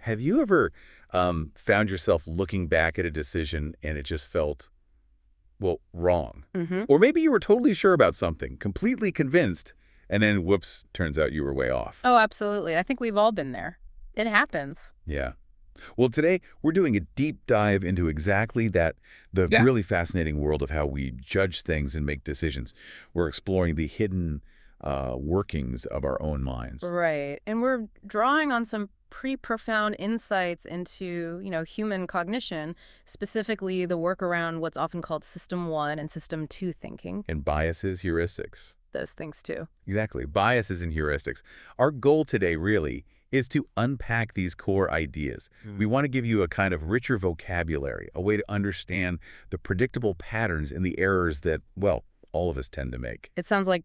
Have you ever found yourself looking back at a decision and it just felt, well, wrong? Mm-hmm. Or maybe you were totally sure about something, completely convinced, and then, whoops, turns out you were way off. Oh, absolutely. I think we've all been there. It happens. Yeah. Well, today we're doing a deep dive into exactly that, the Yeah. really fascinating world of how we judge things and make decisions. We're exploring the hidden workings of our own minds. Right. And we're drawing on some pretty profound insights into, human cognition, specifically the work around what's often called System 1 and System 2 thinking. And biases, heuristics. Those things too. Exactly. Biases and heuristics. Our goal today really is to unpack these core ideas. We want to give you a kind of richer vocabulary, a way to understand the predictable patterns and the errors that, well, all of us tend to make. It sounds like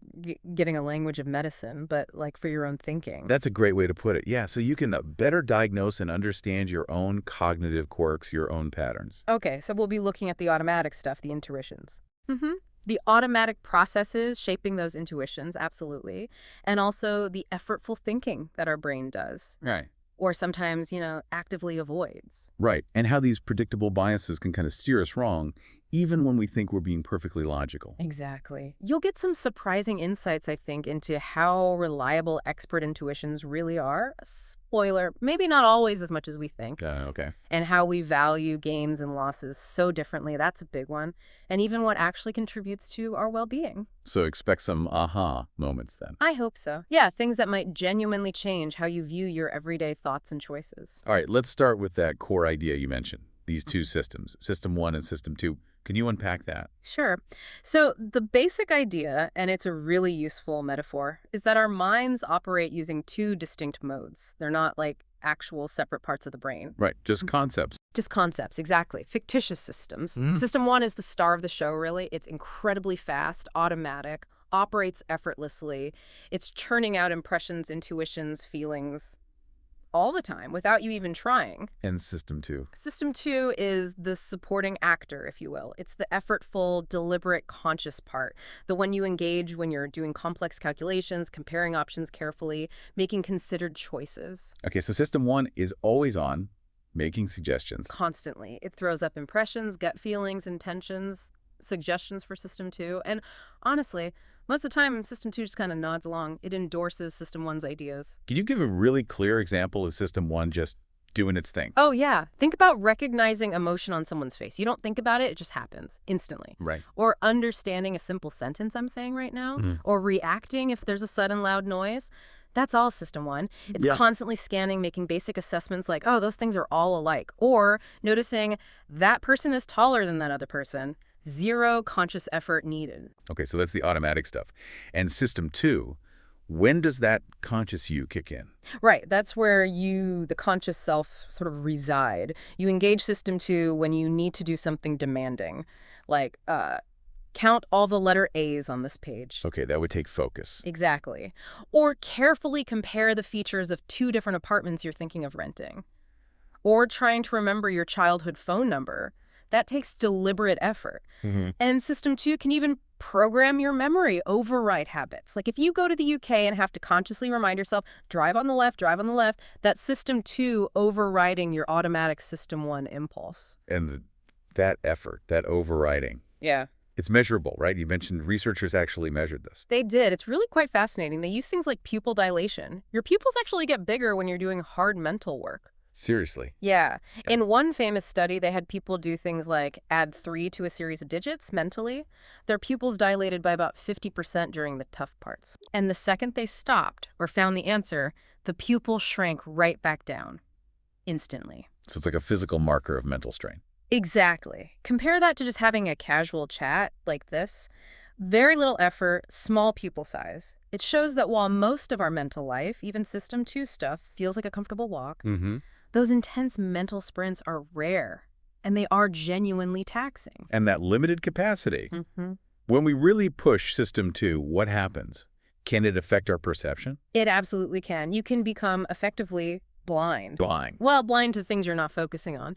getting a language of medicine, but like for your own thinking. That's a great way to put it. Yeah, so you can better diagnose and understand your own cognitive quirks, your own patterns. Okay, so we'll be looking at the automatic stuff, the intuitions. Mm-hmm. The automatic processes shaping those intuitions, absolutely. And also the effortful thinking that our brain does. Right. Or sometimes, actively avoids. Right, and how these predictable biases can kind of steer us wrong, even when we think we're being perfectly logical. Exactly. You'll get some surprising insights, I think, into how reliable expert intuitions really are. Spoiler, maybe not always as much as we think. Okay. And how we value gains and losses so differently. That's a big one. And even what actually contributes to our well-being. So expect some aha moments then. I hope so. Yeah, things that might genuinely change how you view your everyday thoughts and choices. All right, let's start with that core idea you mentioned, these two systems, System 1 and System 2. Can you unpack that? Sure. So the basic idea, and it's a really useful metaphor, is that our minds operate using two distinct modes. They're not like actual separate parts of the brain. Right, just concepts. Just concepts, exactly. Fictitious systems. System 1 is the star of the show, really. It's incredibly fast, automatic, operates effortlessly. It's churning out impressions, intuitions, feelings all the time without you even trying. And System 2. System 2 is the supporting actor, if you will. It's the effortful, deliberate, conscious part, the one you engage when you're doing complex calculations, comparing options carefully, making considered choices. Okay, so System 1 is always on, making suggestions. Constantly. It throws up impressions, gut feelings, intentions, suggestions for System 2. And honestly, most of the time, System 2 just kind of nods along. It endorses System 1's ideas. Can you give a really clear example of System 1 just doing its thing? Oh, yeah. Think about recognizing emotion on someone's face. You don't think about it, it just happens instantly. Right. Or understanding a simple sentence I'm saying right now. Or reacting if there's a sudden loud noise. That's all System 1. It's constantly scanning, making basic assessments like, oh, those things are all alike. Or noticing that person is taller than that other person. Zero conscious effort needed. Okay, so that's the automatic stuff. And System 2, when does that conscious you kick in? Right. That's where you, the conscious self, sort of reside. You engage System 2 when you need to do something demanding, like count all the letter A's on this page. Okay, that would take focus. Exactly. Or carefully compare the features of two different apartments you're thinking of renting. Or trying to remember your childhood phone number. That takes deliberate effort. And System 2 can even program your memory, override habits. Like if you go to the UK and have to consciously remind yourself, drive on the left, that's System 2 overriding your automatic System 1 impulse. And that effort, that overriding, Yeah. it's measurable, right? You mentioned researchers actually measured this. They did. It's really quite fascinating. They use things like pupil dilation. Your pupils actually get bigger when you're doing hard mental work. Seriously. Yeah. In one famous study, they had people do things like add 3 to a series of digits mentally. Their pupils dilated by about 50% during the tough parts. And the second they stopped or found the answer, the pupil shrank right back down. Instantly. So it's like a physical marker of mental strain. Exactly. Compare that to just having a casual chat like this. Very little effort, small pupil size. It shows that while most of our mental life, even System 2 stuff, feels like a comfortable walk, those intense mental sprints are rare, and they are genuinely taxing. And that limited capacity, when we really push System 2, what happens? Can it affect our perception? It absolutely can. You can become effectively blind. Blind. Well, blind to things you're not focusing on.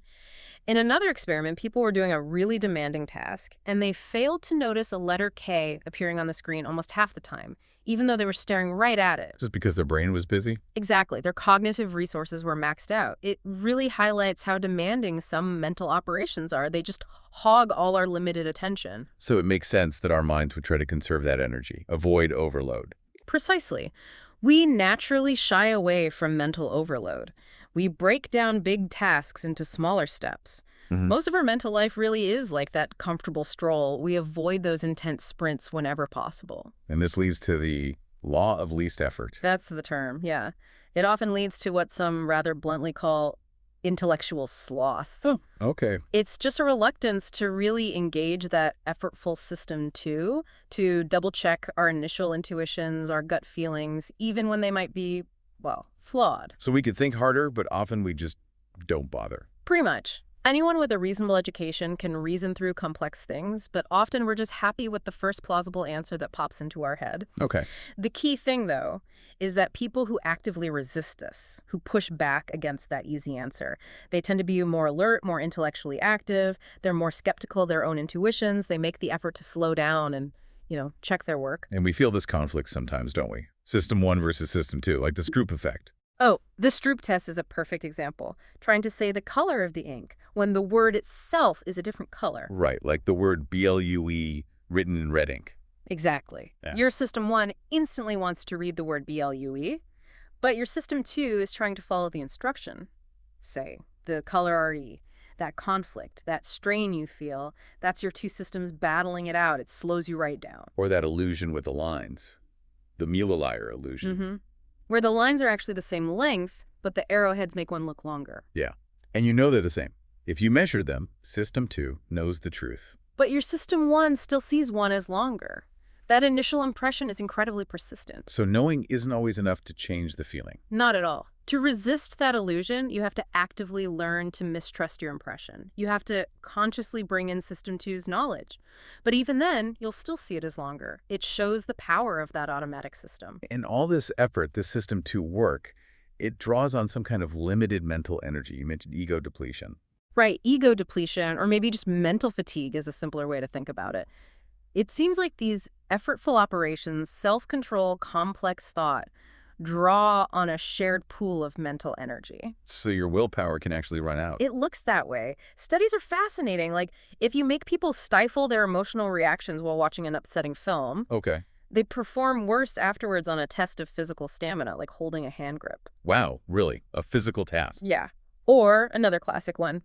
In another experiment, people were doing a really demanding task, and they failed to notice a letter K appearing on the screen almost half the time, even though they were staring right at it. Just because their brain was busy? Exactly. Their cognitive resources were maxed out. It really highlights how demanding some mental operations are. They just hog all our limited attention. So it makes sense that our minds would try to conserve that energy, avoid overload. Precisely. We naturally shy away from mental overload. We break down big tasks into smaller steps. Mhm. Most of our mental life really is like that comfortable stroll. We avoid those intense sprints whenever possible. And this leads to the law of least effort. That's the term, yeah. It often leads to what some rather bluntly call intellectual sloth. Oh, okay. It's just a reluctance to really engage that effortful system too, to double-check our initial intuitions, our gut feelings, even when they might be, well, flawed. So we could think harder, but often we just don't bother. Pretty much. Anyone with a reasonable education can reason through complex things, but often we're just happy with the first plausible answer that pops into our head. Okay. The key thing, though, is that people who actively resist this, who push back against that easy answer, they tend to be more alert, more intellectually active, they're more skeptical of their own intuitions, they make the effort to slow down and, check their work. And we feel this conflict sometimes, don't we? System 1 versus System 2, like the Stroop effect. Oh, the Stroop test is a perfect example, trying to say the color of the ink when the word itself is a different color. Right, like the word BLUE written in red ink. Exactly. Yeah. Your System 1 instantly wants to read the word BLUE, but your System 2 is trying to follow the instruction. Say, the color RE, that conflict, that strain you feel, that's your two systems battling it out. It slows you right down. Or that illusion with the lines. The Mueller illusion. Mm-hmm. Where the lines are actually the same length, but the arrowheads make one look longer. Yeah. And you know they're the same. If you measure them, System 2 knows the truth. But your System 1 still sees one as longer. That initial impression is incredibly persistent. So knowing isn't always enough to change the feeling. Not at all. To resist that illusion, you have to actively learn to mistrust your impression. You have to consciously bring in System 2's knowledge. But even then, you'll still see it as longer. It shows the power of that automatic system. And all this effort, this System 2 work, it draws on some kind of limited mental energy. You mentioned ego depletion. Right, ego depletion, or maybe just mental fatigue is a simpler way to think about it. It seems like these effortful operations, self-control, complex thought, draw on a shared pool of mental energy. So your willpower can actually run out. It looks that way. Studies are fascinating. Like, if you make people stifle their emotional reactions while watching an upsetting film, Okay. they perform worse afterwards on a test of physical stamina, like holding a hand grip. Wow, really? A physical task. Yeah. Or, another classic one,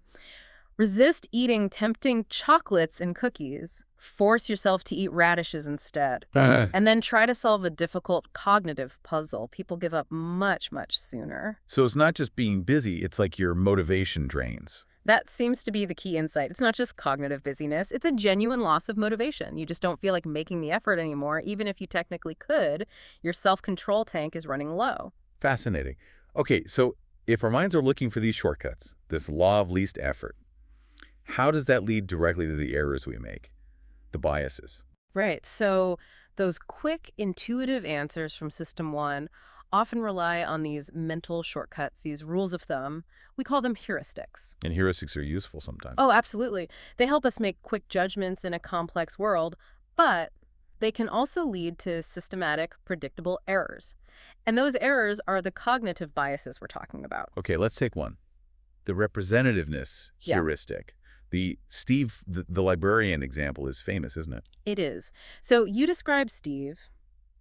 resist eating tempting chocolates and cookies. Force yourself to eat radishes instead. And then try to solve a difficult cognitive puzzle. People give up much, much sooner. So it's not just being busy, it's like your motivation drains. That seems to be the key insight. It's not just cognitive busyness. It's a genuine loss of motivation. You just don't feel like making the effort anymore. Even if you technically could, your self-control tank is running low. Fascinating. Okay, so if our minds are looking for these shortcuts, this law of least effort, how does that lead directly to the errors we make? The biases. Right. So those quick, intuitive answers from System 1 often rely on these mental shortcuts, these rules of thumb. We call them heuristics. And heuristics are useful sometimes. Oh, absolutely. They help us make quick judgments in a complex world, but they can also lead to systematic, predictable errors. And those errors are the cognitive biases we're talking about. Okay, let's take one. The representativeness Yeah. heuristic. The Steve, the librarian example is famous, isn't it? It is. So you describe Steve,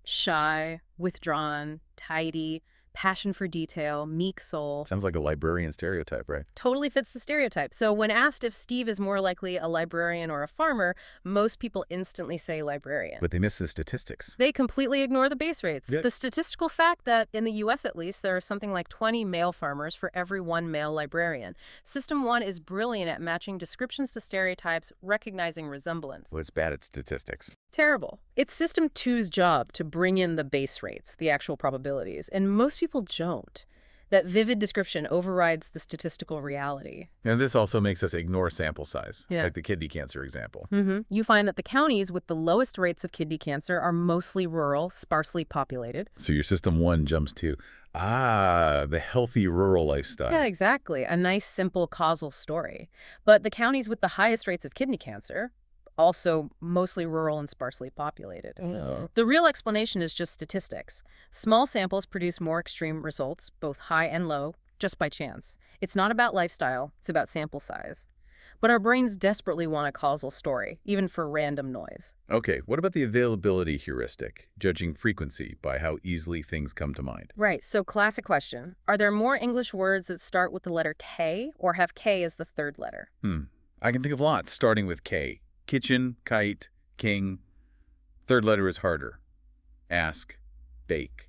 shy, withdrawn, tidy, passion for detail, meek soul. Sounds like a librarian stereotype, right? Totally fits the stereotype. So when asked if Steve is more likely a librarian or a farmer, most people instantly say librarian. But they miss the statistics. They completely ignore the base rates. Yeah. The statistical fact that in the U.S. at least, there are something like 20 male farmers for every one male librarian. System 1 is brilliant at matching descriptions to stereotypes, recognizing resemblance. Well, it's bad at statistics. Terrible. It's System 2's job to bring in the base rates, the actual probabilities, and most people don't. That vivid description overrides the statistical reality. And this also makes us ignore sample size, Yeah. like the kidney cancer example. You find that the counties with the lowest rates of kidney cancer are mostly rural, sparsely populated. So your System 1 jumps to, the healthy rural lifestyle. Yeah, exactly. A nice, simple causal story. But the counties with the highest rates of kidney cancer also mostly rural and sparsely populated. Oh. The real explanation is just statistics. Small samples produce more extreme results, both high and low, just by chance. It's not about lifestyle, it's about sample size. But our brains desperately want a causal story, even for random noise. Okay, what about the availability heuristic, judging frequency by how easily things come to mind? Right, so classic question. Are there more English words that start with the letter K or have K as the third letter? I can think of lots, starting with K. Kitchen, kite, king. Third letter is harder. Ask, bake.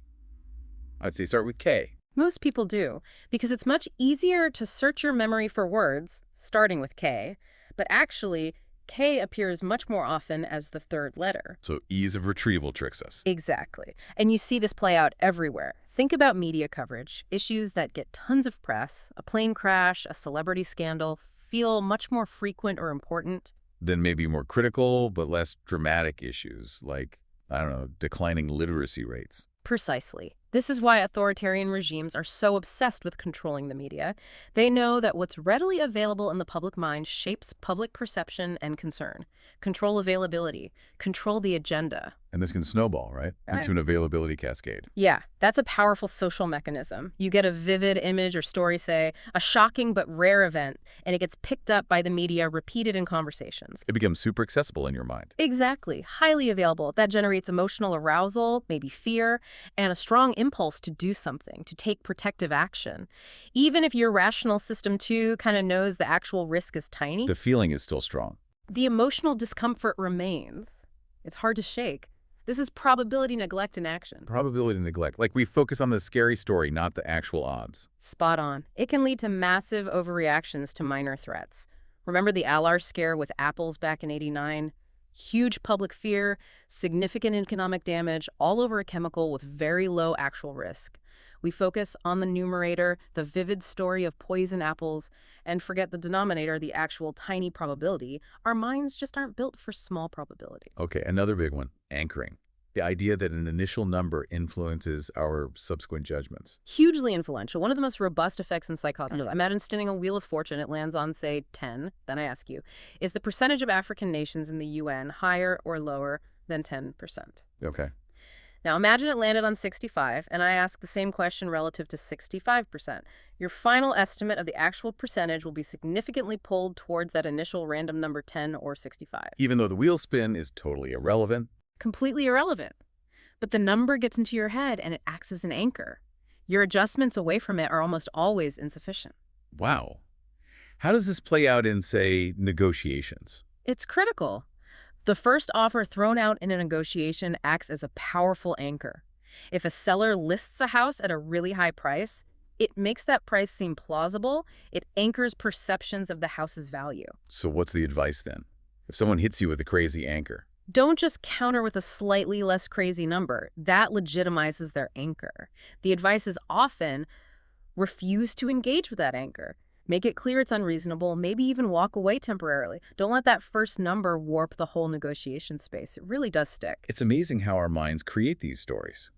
I'd say start with K. Most people do, because it's much easier to search your memory for words, starting with K, but actually, K appears much more often as the third letter. So ease of retrieval tricks us. Exactly. And you see this play out everywhere. Think about media coverage. Issues that get tons of press, a plane crash, a celebrity scandal, feel much more frequent or important. Then maybe more critical but less dramatic issues like, I don't know, declining literacy rates. Precisely. This is why authoritarian regimes are so obsessed with controlling the media. They know that what's readily available in the public mind shapes public perception and concern. Control availability. Control the agenda. And this can snowball, right? Into an availability cascade. Yeah, that's a powerful social mechanism. You get a vivid image or story, say, a shocking but rare event, and it gets picked up by the media, repeated in conversations. It becomes super accessible in your mind. Exactly. Highly available. That generates emotional arousal, maybe fear, and a strong impulse to do something, to take protective action. Even if your rational system, too, kind of knows the actual risk is tiny, The feeling is still strong. the emotional discomfort remains. It's hard to shake. This is probability neglect in action. Probability neglect. Like we focus on the scary story, not the actual odds. Spot on. It can lead to massive overreactions to minor threats. Remember the Alar scare with apples back in '89? Huge public fear, significant economic damage, all over a chemical with very low actual risk. We focus on the numerator, the vivid story of poison apples, and forget the denominator, the actual tiny probability. Our minds just aren't built for small probabilities. Okay, another big one, anchoring. The idea that an initial number influences our subsequent judgments. Hugely influential. One of the most robust effects in psychology. Imagine spinning a wheel of fortune. It lands on, say, 10. Then I ask you, is the percentage of African nations in the UN higher or lower than 10%? Okay. Now imagine it landed on 65, and I ask the same question relative to 65%. Your final estimate of the actual percentage will be significantly pulled towards that initial random number 10 or 65. Even though the wheel spin is totally irrelevant. Completely irrelevant. But the number gets into your head and it acts as an anchor. Your adjustments away from it are almost always insufficient. Wow. How does this play out in, say, negotiations? It's critical. The first offer thrown out in a negotiation acts as a powerful anchor. If a seller lists a house at a really high price, it makes that price seem plausible. It anchors perceptions of the house's value. So what's the advice then? If someone hits you with a crazy anchor? Don't just counter with a slightly less crazy number. That legitimizes their anchor. The advice is often refuse to engage with that anchor. Make it clear it's unreasonable, maybe even walk away temporarily. Don't let that first number warp the whole negotiation space. It really does stick. It's amazing how our minds create these stories.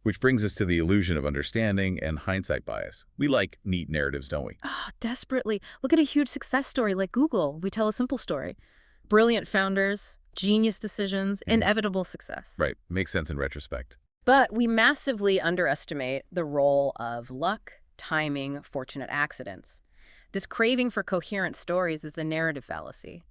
Which brings us to the illusion of understanding and hindsight bias. We like neat narratives, don't we? Oh, desperately. Look at a huge success story like Google. We tell a simple story. Brilliant founders, genius decisions, inevitable success. Right. Makes sense in retrospect. But we massively underestimate the role of luck, timing, fortunate accidents. This craving for coherent stories is the narrative fallacy.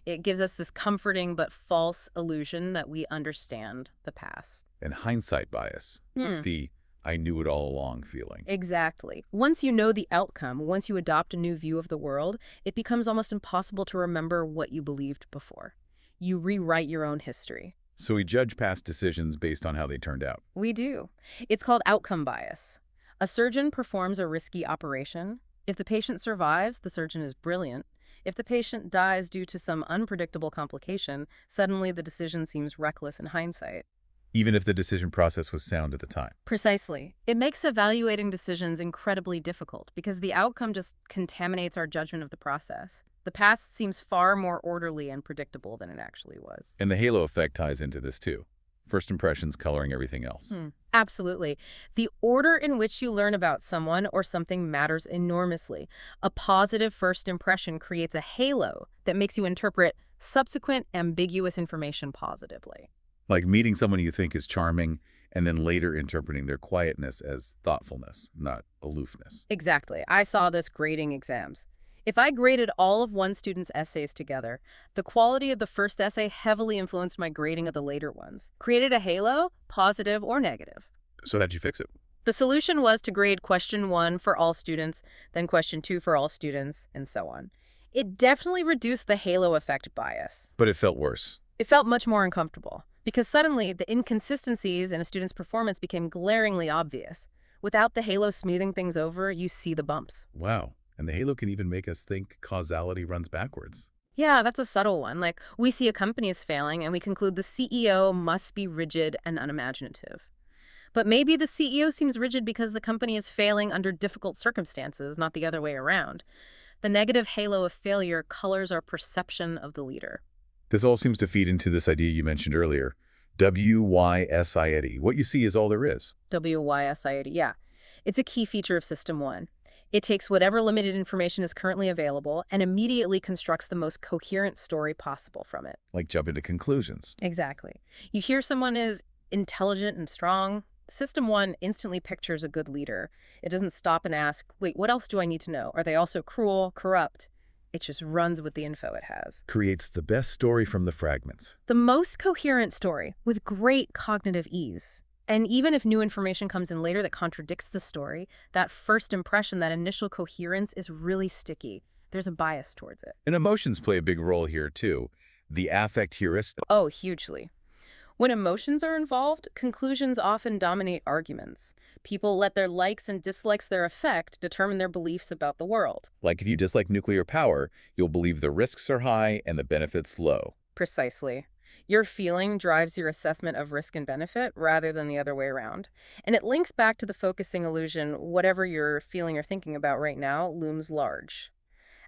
It gives us this comforting but false illusion that we understand the past. And hindsight bias. The I knew it all along feeling. Exactly. Once you know the outcome, once you adopt a new view of the world, it becomes almost impossible to remember what you believed before. You rewrite your own history. So we judge past decisions based on how they turned out. We do. It's called outcome bias. A surgeon performs a risky operation. If the patient survives, the surgeon is brilliant. If the patient dies due to some unpredictable complication, suddenly the decision seems reckless in hindsight. Even if the decision process was sound at the time. Precisely. It makes evaluating decisions incredibly difficult because the outcome just contaminates our judgment of the process. The past seems far more orderly and predictable than it actually was. And the halo effect ties into this too. First impressions coloring everything else. Absolutely. The order in which you learn about someone or something matters enormously. A positive first impression creates a halo that makes you interpret subsequent ambiguous information positively. Like meeting someone you think is charming and then later interpreting their quietness as thoughtfulness, not aloofness. Exactly. I saw this grading exams. If I graded all of one student's essays together, the quality of the first essay heavily influenced my grading of the later ones. Created a halo, positive or negative. So how'd you fix it? The solution was to grade question 1 for all students, then question 2 for all students, and so on. It definitely reduced the halo effect bias. But it felt worse. It felt much more uncomfortable because suddenly the inconsistencies in a student's performance became glaringly obvious. Without the halo smoothing things over, you see the bumps. Wow. And the halo can even make us think causality runs backwards. Yeah, that's a subtle one. Like, we see a company is failing and we conclude the CEO must be rigid and unimaginative. But maybe the CEO seems rigid because the company is failing under difficult circumstances, not the other way around. The negative halo of failure colors our perception of the leader. This all seems to feed into this idea you mentioned earlier, WYSIED. What you see is all there is. WYSID, yeah. It's a key feature of System 1. It takes whatever limited information is currently available and immediately constructs the most coherent story possible from it. Like jumping to conclusions. Exactly. You hear someone is intelligent and strong. System 1 instantly pictures a good leader. It doesn't stop and ask, wait, what else do I need to know? Are they also cruel, corrupt? It just runs with the info it has. Creates the best story from the fragments. The most coherent story with great cognitive ease. And even if new information comes in later that contradicts the story, that first impression, that initial coherence is really sticky. There's a bias towards it. And emotions play a big role here, too. The affect heuristic. Oh, hugely. When emotions are involved, conclusions often dominate arguments. People let their likes and dislikes their effect determine their beliefs about the world. Like if you dislike nuclear power, you'll believe the risks are high and the benefits low. Precisely. Your feeling drives your assessment of risk and benefit rather than the other way around. And it links back to the focusing illusion: whatever you're feeling or thinking about right now looms large.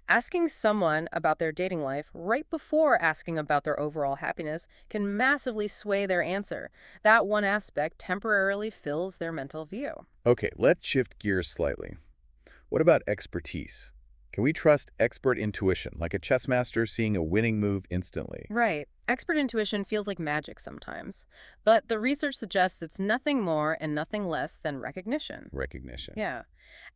Asking someone about their dating life right before asking about their overall happiness can massively sway their answer. That one aspect temporarily fills their mental view. Okay, let's shift gears slightly. What about expertise? Can we trust expert intuition, like a chess master seeing a winning move instantly? Right. Expert intuition feels like magic sometimes. But the research suggests it's nothing more and nothing less than recognition. Recognition. Yeah.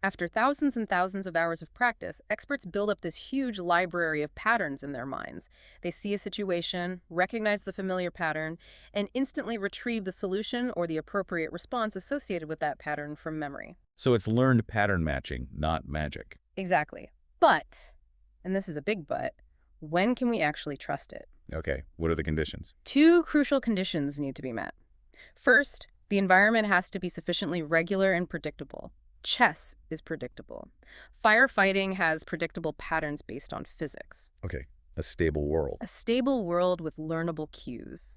After thousands and thousands of hours of practice, experts build up this huge library of patterns in their minds. They see a situation, recognize the familiar pattern, and instantly retrieve the solution or the appropriate response associated with that pattern from memory. So it's learned pattern matching, not magic. Exactly. But, and this is a big but, when can we actually trust it? Okay, what are the conditions? 2 crucial conditions need to be met. First, the environment has to be sufficiently regular and predictable. Chess is predictable. Firefighting has predictable patterns based on physics. Okay, a stable world. A stable world with learnable cues.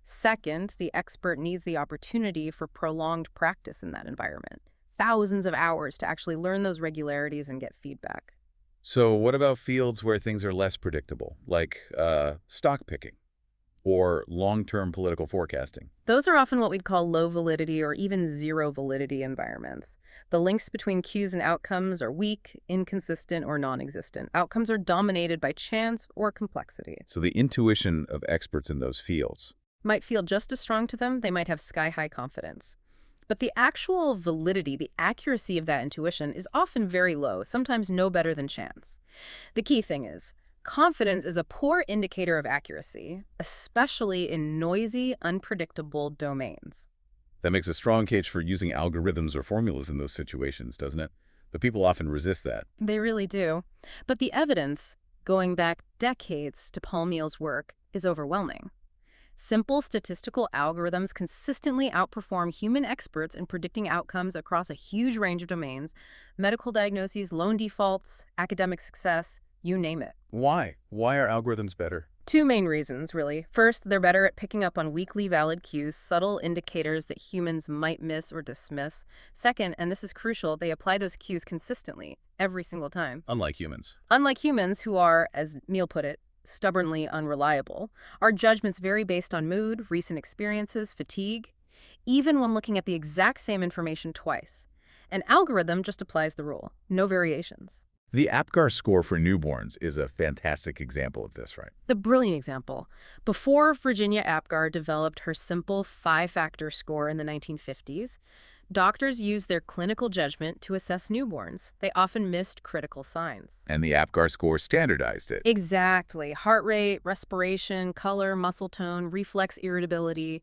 Second, the expert needs the opportunity for prolonged practice in that environment. Thousands of hours to actually learn those regularities and get feedback. So what about fields where things are less predictable, like stock picking or long-term political forecasting? Those are often what we'd call low validity or even zero validity environments. The links between cues and outcomes are weak, inconsistent, or non-existent. Outcomes are dominated by chance or complexity. So the intuition of experts in those fields. Might feel just as strong to them, they might have sky-high confidence. But the actual validity, the accuracy of that intuition is often very low, sometimes no better than chance. The key thing is, confidence is a poor indicator of accuracy, especially in noisy, unpredictable domains. That makes a strong case for using algorithms or formulas in those situations, doesn't it? But people often resist that. They really do. But the evidence, going back decades to Paul Meal's work, is overwhelming. Simple statistical algorithms consistently outperform human experts in predicting outcomes across a huge range of domains: medical diagnoses, loan defaults, academic success, you name it. Why? Why are algorithms better? 2 main reasons, really. First, they're better at picking up on weakly valid cues, subtle indicators that humans might miss or dismiss. Second, and this is crucial, they apply those cues consistently, every single time. Unlike humans. Unlike humans, who are, as Meal put it, stubbornly unreliable, our judgments vary based on mood, recent experiences, fatigue, even when looking at the exact same information twice. An algorithm just applies the rule, no variations. The APGAR score for newborns is a fantastic example of this, right? The brilliant example. Before Virginia Apgar developed her simple five-factor score in the 1950s, doctors used their clinical judgment to assess newborns. They often missed critical signs. And the APGAR score standardized it. Exactly. Heart rate, respiration, color, muscle tone, reflex irritability.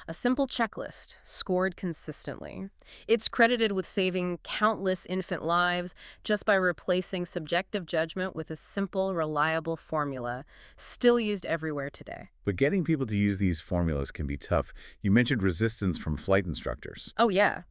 A simple checklist, scored consistently. It's credited with saving countless infant lives just by replacing subjective judgment with a simple, reliable formula, still used everywhere today. But getting people to use these formulas can be tough. You mentioned resistance from flight instructors. Oh, yeah.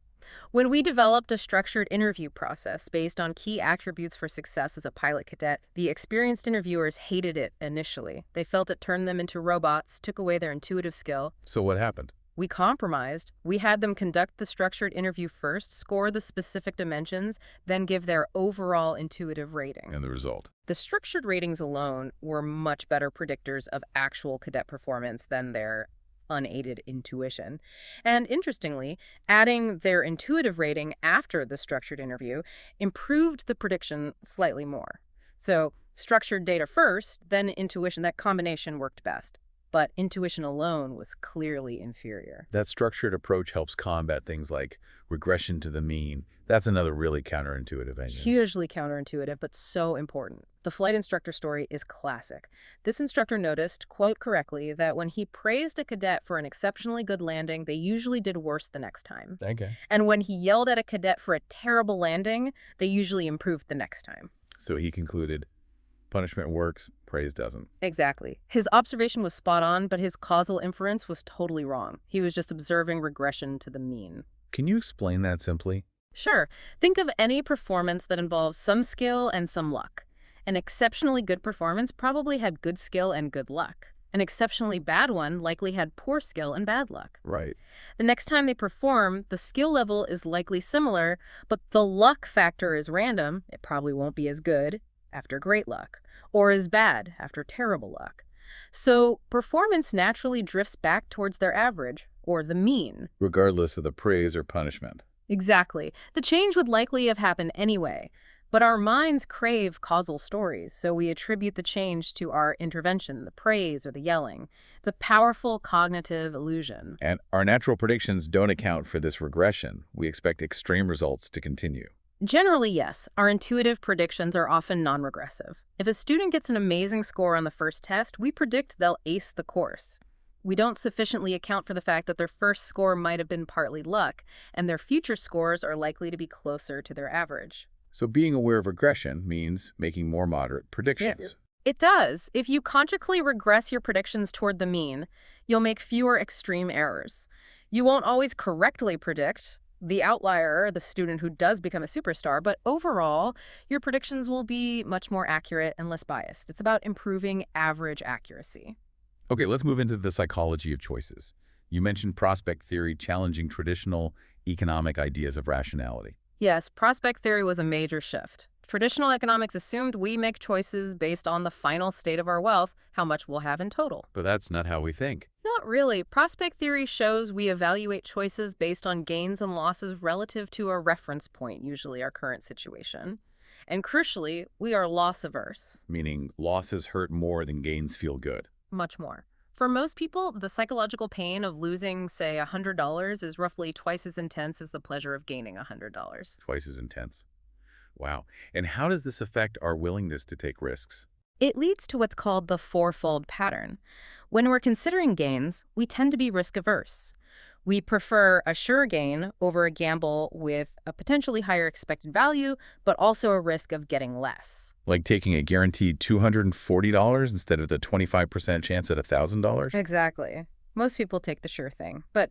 When we developed a structured interview process based on key attributes for success as a pilot cadet, the experienced interviewers hated it initially. They felt it turned them into robots, took away their intuitive skill. So what happened? We compromised. We had them conduct the structured interview first, score the specific dimensions, then give their overall intuitive rating. And the result? The structured ratings alone were much better predictors of actual cadet performance than their unaided intuition. And interestingly, adding their intuitive rating after the structured interview improved the prediction slightly more. So structured data first, then intuition, that combination worked best. But intuition alone was clearly inferior. That structured approach helps combat things like regression to the mean. That's another really counterintuitive engine. Hugely counterintuitive, but so important. The flight instructor story is classic. This instructor noticed, quote correctly, that when he praised a cadet for an exceptionally good landing, they usually did worse the next time. Okay. And when he yelled at a cadet for a terrible landing, they usually improved the next time. So he concluded, punishment works, praise doesn't. Exactly. His observation was spot on, but his causal inference was totally wrong. He was just observing regression to the mean. Can you explain that simply? Sure. Think of any performance that involves some skill and some luck. An exceptionally good performance probably had good skill and good luck. An exceptionally bad one likely had poor skill and bad luck. Right. The next time they perform, the skill level is likely similar, but the luck factor is random. It probably won't be as good after great luck, or as bad after terrible luck. So performance naturally drifts back towards their average, or the mean. Regardless of the praise or punishment. Exactly. The change would likely have happened anyway, but our minds crave causal stories, so we attribute the change to our intervention, the praise or the yelling. It's a powerful cognitive illusion. And our natural predictions don't account for this regression. We expect extreme results to continue. Generally, yes. Our intuitive predictions are often non-regressive. If a student gets an amazing score on the first test, we predict they'll ace the course. We don't sufficiently account for the fact that their first score might have been partly luck, and their future scores are likely to be closer to their average. So being aware of regression means making more moderate predictions. It does. If you consciously regress your predictions toward the mean, you'll make fewer extreme errors. You won't always correctly predict the outlier, the student who does become a superstar, but overall, your predictions will be much more accurate and less biased. It's about improving average accuracy. Okay, let's move into the psychology of choices. You mentioned prospect theory challenging traditional economic ideas of rationality. Yes, prospect theory was a major shift. Traditional economics assumed we make choices based on the final state of our wealth, how much we'll have in total. But that's not how we think. Not really. Prospect theory shows we evaluate choices based on gains and losses relative to a reference point, usually our current situation. And crucially, we are loss-averse. Meaning losses hurt more than gains feel good. Much more. For most people, the psychological pain of losing, say, $100 is roughly twice as intense as the pleasure of gaining $100. Twice as intense. Wow. And how does this affect our willingness to take risks? It leads to what's called the fourfold pattern. When we're considering gains, we tend to be risk-averse. We prefer a sure gain over a gamble with a potentially higher expected value, but also a risk of getting less. Like taking a guaranteed $240 instead of the 25% chance at $1,000? Exactly. Most people take the sure thing. But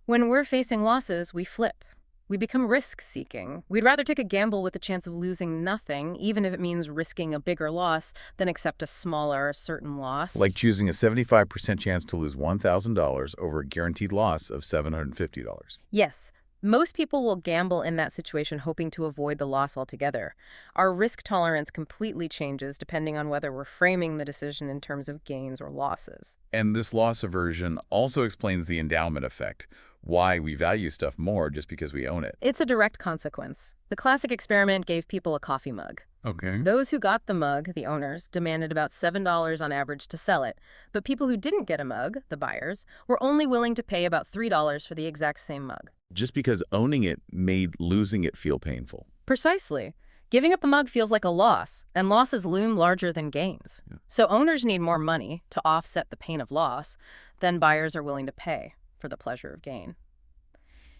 when we're facing losses, we flip. We become risk-seeking. We'd rather take a gamble with the chance of losing nothing, even if it means risking a bigger loss, than accept a smaller, certain loss. Like choosing a 75% chance to lose $1,000 over a guaranteed loss of $750. Yes. Most people will gamble in that situation hoping to avoid the loss altogether. Our risk tolerance completely changes depending on whether we're framing the decision in terms of gains or losses. And this loss aversion also explains the endowment effect, why we value stuff more just because we own it. It's a direct consequence. The classic experiment gave people a coffee mug. Okay. Those who got the mug, the owners, demanded about $7 on average to sell it, but people who didn't get a mug, the buyers, were only willing to pay about $3 for the exact same mug. Just because owning it made losing it feel painful. Precisely. Giving up the mug feels like a loss, and losses loom larger than gains. Yeah. So owners need more money to offset the pain of loss than buyers are willing to pay for the pleasure of gain.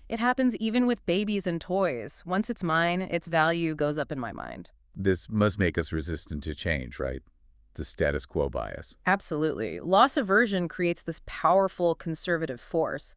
It happens even with babies and toys. Once it's mine, its value goes up in my mind. This must make us resistant to change, right? The status quo bias. Absolutely. Loss aversion creates this powerful conservative force.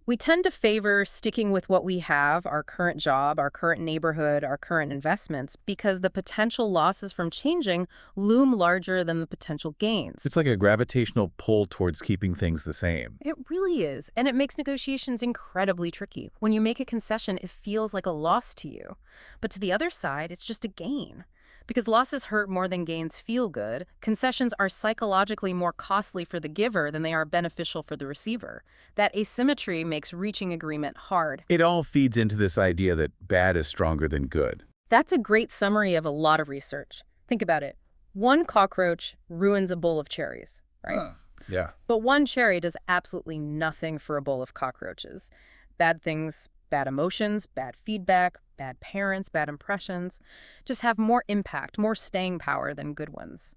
We tend to favor sticking with what we have, our current job, our current neighborhood, our current investments, because the potential losses from changing loom larger than the potential gains. It's like a gravitational pull towards keeping things the same. It really is, and it makes negotiations incredibly tricky. When you make a concession, it feels like a loss to you. But to the other side, it's just a gain. Because losses hurt more than gains feel good, concessions are psychologically more costly for the giver than they are beneficial for the receiver. That asymmetry makes reaching agreement hard. It all feeds into this idea that bad is stronger than good. That's a great summary of a lot of research. Think about it. One cockroach ruins a bowl of cherries, right? Yeah. But one cherry does absolutely nothing for a bowl of cockroaches. Bad things, bad emotions, bad feedback, bad parents, bad impressions, just have more impact, more staying power than good ones.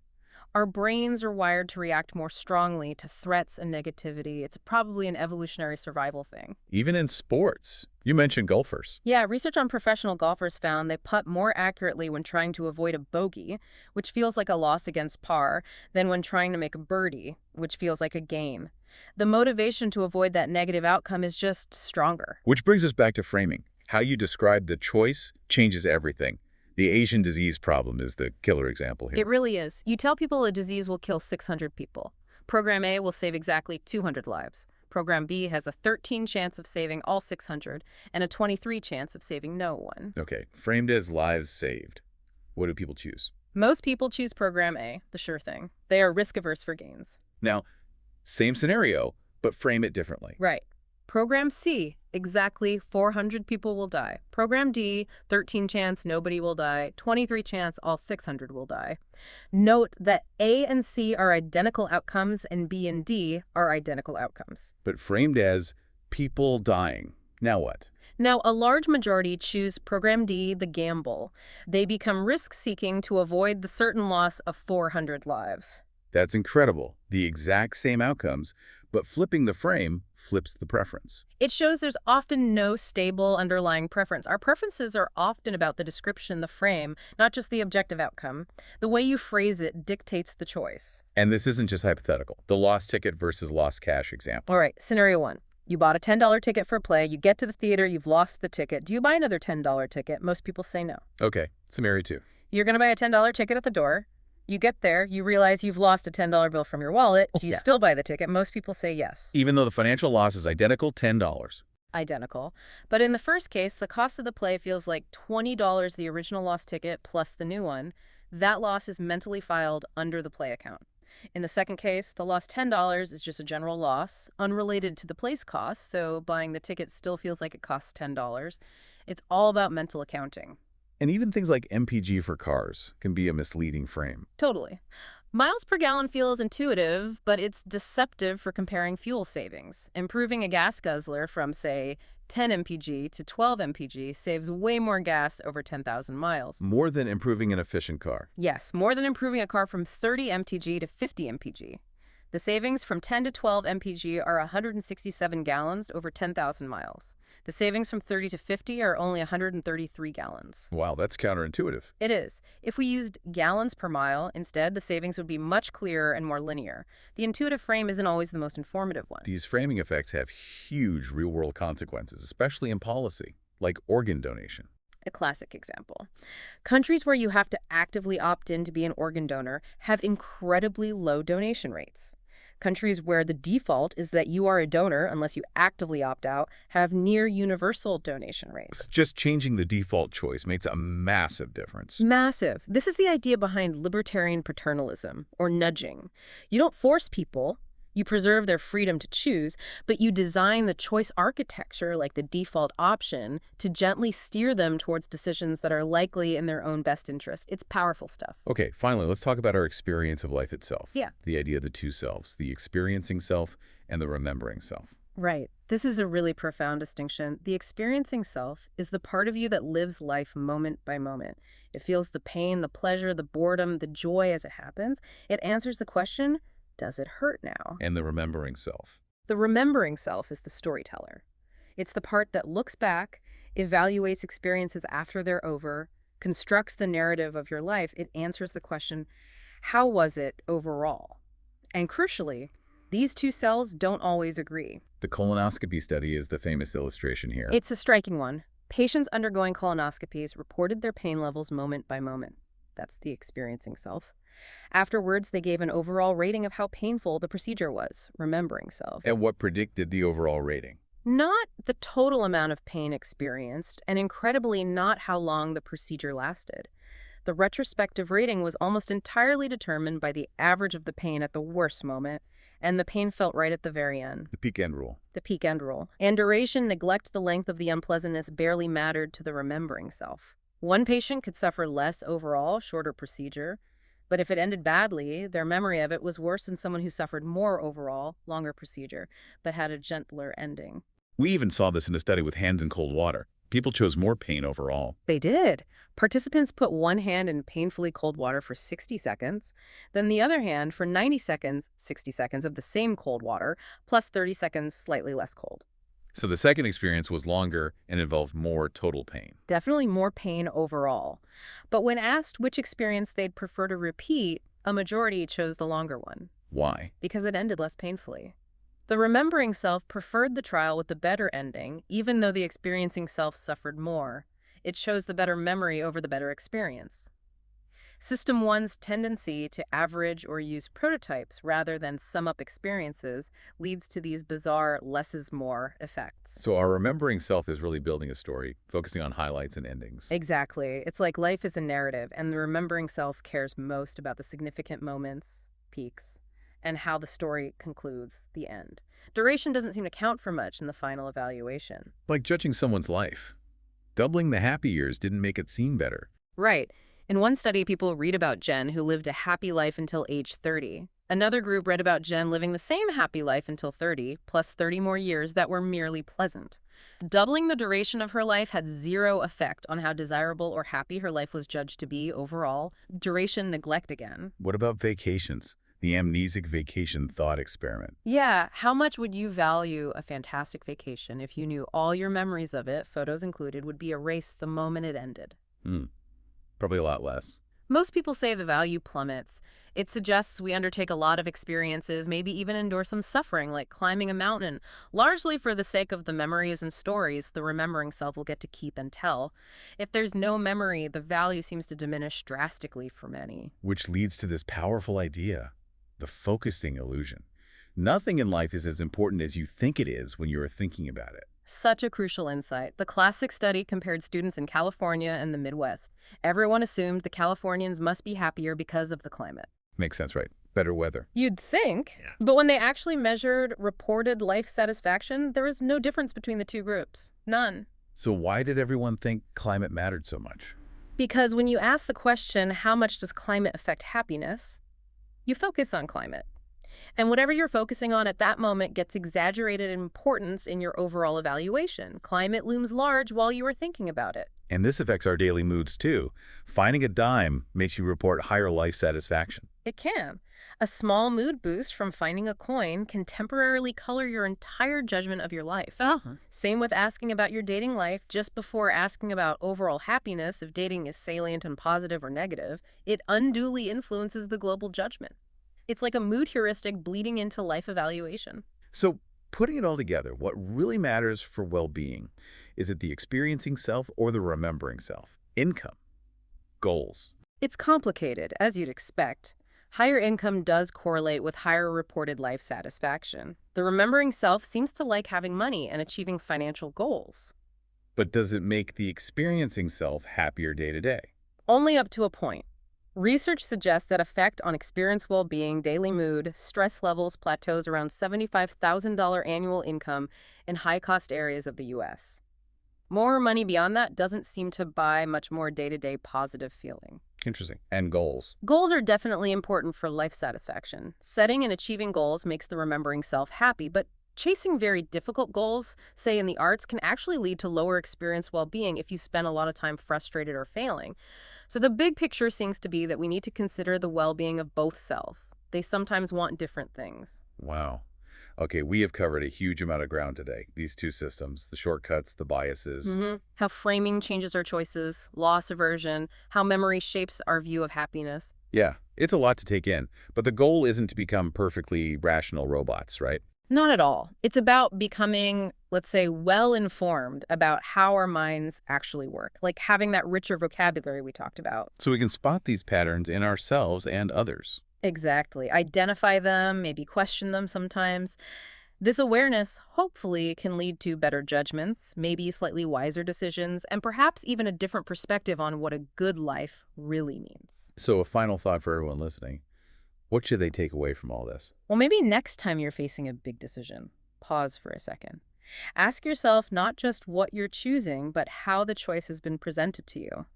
Our brains are wired to react more strongly to threats and negativity. It's probably an evolutionary survival thing. Even in sports. You mentioned golfers. Yeah, research on professional golfers found they putt more accurately when trying to avoid a bogey, which feels like a loss against par, than when trying to make a birdie, which feels like a gain. The motivation to avoid that negative outcome is just stronger. Which brings us back to framing. How you describe the choice changes everything. The Asian disease problem is the killer example here. It really is. You tell people a disease will kill 600 people. Program A will save exactly 200 lives. Program B has a 13 chance of saving all 600 and a 23 chance of saving no one. Okay, framed as lives saved. What do people choose? Most people choose Program A, the sure thing. They are risk-averse for gains. Now, same scenario, but frame it differently. Right. Program C, exactly 400 people will die. Program D, 13 chance nobody will die, 23 chance all 600 will die. Note that A and C are identical outcomes and B and D are identical outcomes. But framed as people dying. Now what? Now, a large majority choose Program D, the gamble. They become risk-seeking to avoid the certain loss of 400 lives. That's incredible. The exact same outcomes, but flipping the frame flips the preference. It shows there's often no stable underlying preference. Our preferences are often about the description, the frame, not just the objective outcome. The way you phrase it dictates the choice. And this isn't just hypothetical. The lost ticket versus lost cash example. All right, scenario one. You bought a $10 ticket for a play. You get to the theater. You've lost the ticket. Do you buy another $10 ticket? Most people say no. Okay, scenario two. You're going to buy a $10 ticket at the door. You get there, you realize you've lost a $10 bill from your wallet. Do you still buy the ticket? Most people say yes. Even though the financial loss is identical, $10. Identical. But in the first case, the cost of the play feels like $20 the original lost ticket plus the new one. That loss is mentally filed under the play account. In the second case, the lost $10 is just a general loss, unrelated to the play's cost, so buying the ticket still feels like it costs $10. It's all about mental accounting. And even things like MPG for cars can be a misleading frame. Totally. Miles per gallon feels intuitive, but it's deceptive for comparing fuel savings. Improving a gas guzzler from, say, 10 mpg to 12 mpg saves way more gas over 10,000 miles. More than improving an efficient car. Yes, more than improving a car from 30 mtg to 50 mpg. The savings from 10 to 12 mpg are 167 gallons over 10,000 miles. The savings from 30 to 50 are only 133 gallons. Wow, that's counterintuitive. It is. If we used gallons per mile instead, the savings would be much clearer and more linear. The intuitive frame isn't always the most informative one. These framing effects have huge real-world consequences, especially in policy, like organ donation. A classic example. Countries where you have to actively opt in to be an organ donor have incredibly low donation rates. Countries where the default is that you are a donor unless you actively opt out have near universal donation rates. Just changing the default choice makes a massive difference. Massive. This is the idea behind libertarian paternalism, or nudging. You don't force people, You preserve their freedom to choose, but you design the choice architecture, like the default option, to gently steer them towards decisions that are likely in their own best interest. It's powerful stuff. Okay, finally, let's talk about our experience of life itself. Yeah. The idea of the two selves, the experiencing self and the remembering self. Right. This is a really profound distinction. The experiencing self is the part of you that lives life moment by moment. It feels the pain, the pleasure, the boredom, the joy as it happens. It answers the question, does it hurt now? And the remembering self. The remembering self is the storyteller. It's the part that looks back, evaluates experiences after they're over, constructs the narrative of your life. It answers the question, how was it overall? And crucially, these two selves don't always agree. The colonoscopy study is the famous illustration here. It's a striking one. Patients undergoing colonoscopies reported their pain levels moment by moment. That's the experiencing self. Afterwards, they gave an overall rating of how painful the procedure was, remembering self. And what predicted the overall rating? Not the total amount of pain experienced, and incredibly not how long the procedure lasted. The retrospective rating was almost entirely determined by the average of the pain at the worst moment, and the pain felt right at the very end. The peak end rule. The peak end rule. And duration, neglect, the length of the unpleasantness barely mattered to the remembering self. One patient could suffer less overall, shorter procedure, but if it ended badly, their memory of it was worse than someone who suffered more overall, longer procedure, but had a gentler ending. We even saw this in a study with hands in cold water. People chose more pain overall. They did. Participants put one hand in painfully cold water for 60 seconds, then the other hand for 90 seconds, 60 seconds of the same cold water, plus 30 seconds slightly less cold. So the second experience was longer and involved more total pain. Definitely more pain overall. But when asked which experience they'd prefer to repeat, a majority chose the longer one. Why? Because it ended less painfully. The remembering self preferred the trial with the better ending, even though the experiencing self suffered more. It chose the better memory over the better experience. System 1's tendency to average or use prototypes rather than sum up experiences leads to these bizarre less is more effects. So our remembering self is really building a story, focusing on highlights and endings. Exactly. It's like life is a narrative, and the remembering self cares most about the significant moments, peaks, and how the story concludes, the end. Duration doesn't seem to count for much in the final evaluation. Like judging someone's life. Doubling the happy years didn't make it seem better. Right. In one study, people read about Jen, who lived a happy life until age 30. Another group read about Jen living the same happy life until 30, plus 30 more years that were merely pleasant. Doubling the duration of her life had zero effect on how desirable or happy her life was judged to be overall. Duration neglect again. What about vacations? The amnesic vacation thought experiment. Yeah, how much would you value a fantastic vacation if you knew all your memories of it, photos included, would be erased the moment it ended? Probably a lot less. Most people say the value plummets. It suggests we undertake a lot of experiences, maybe even endure some suffering, like climbing a mountain, largely for the sake of the memories and stories the remembering self will get to keep and tell. If there's no memory, the value seems to diminish drastically for many. Which leads to this powerful idea, the focusing illusion. Nothing in life is as important as you think it is when you are thinking about it. Such a crucial insight. The classic study compared students in California and the Midwest. Everyone assumed the Californians must be happier because of the climate. Makes sense, right? Better weather. You'd think, but when they actually measured reported life satisfaction, there was no difference between the two groups. None. So why did everyone think climate mattered so much? Because when you ask the question, how much does climate affect happiness, you focus on climate. And whatever you're focusing on at that moment gets exaggerated in importance in your overall evaluation. Climate looms large while you are thinking about it. And this affects our daily moods too. Finding a dime makes you report higher life satisfaction. It can. A small mood boost from finding a coin can temporarily color your entire judgment of your life. Same with asking about your dating life just before asking about overall happiness. If dating is salient and positive or negative, it unduly influences the global judgment. It's like a mood heuristic bleeding into life evaluation. So putting it all together, what really matters for well-being? Is it the experiencing self or the remembering self? Income, goals. It's complicated, as you'd expect. Higher income does correlate with higher reported life satisfaction. The remembering self seems to like having money and achieving financial goals. But does it make the experiencing self happier day to day? Only up to a point. Research suggests that effect on experience well-being, daily mood, stress levels plateaus around $75,000 annual income in high-cost areas of the U.S. More money beyond that doesn't seem to buy much more day-to-day positive feeling. Interesting. And goals. Goals are definitely important for life satisfaction. Setting and achieving goals makes the remembering self happy, but chasing very difficult goals, say in the arts, can actually lead to lower experience well-being if you spend a lot of time frustrated or failing. So the big picture seems to be that we need to consider the well-being of both selves. They sometimes want different things. Wow. Okay, we have covered a huge amount of ground today. These two systems, the shortcuts, the biases. How framing changes our choices, loss aversion, how memory shapes our view of happiness. Yeah, it's a lot to take in, but the goal isn't to become perfectly rational robots, right? Not at all. It's about becoming, let's say, well-informed about how our minds actually work, like having that richer vocabulary we talked about. So we can spot these patterns in ourselves and others. Exactly. Identify them, maybe question them sometimes. This awareness, hopefully, can lead to better judgments, maybe slightly wiser decisions, and perhaps even a different perspective on what a good life really means. So a final thought for everyone listening. What should they take away from all this? Well, maybe next time you're facing a big decision, pause for a second. Ask yourself not just what you're choosing, but how the choice has been presented to you.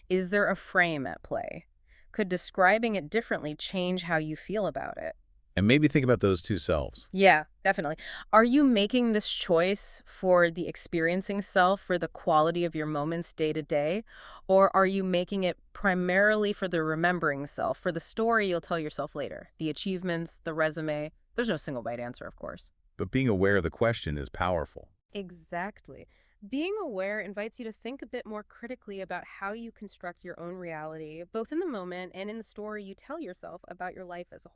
Is there a frame at play? Could describing it differently change how you feel about it? And maybe think about those two selves. Yeah, definitely. Are you making this choice for the experiencing self, for the quality of your moments day to day? Or are you making it primarily for the remembering self, for the story you'll tell yourself later? The achievements, the resume? There's no single right answer, of course. But being aware of the question is powerful. Exactly. Being aware invites you to think a bit more critically about how you construct your own reality, both in the moment and in the story you tell yourself about your life as a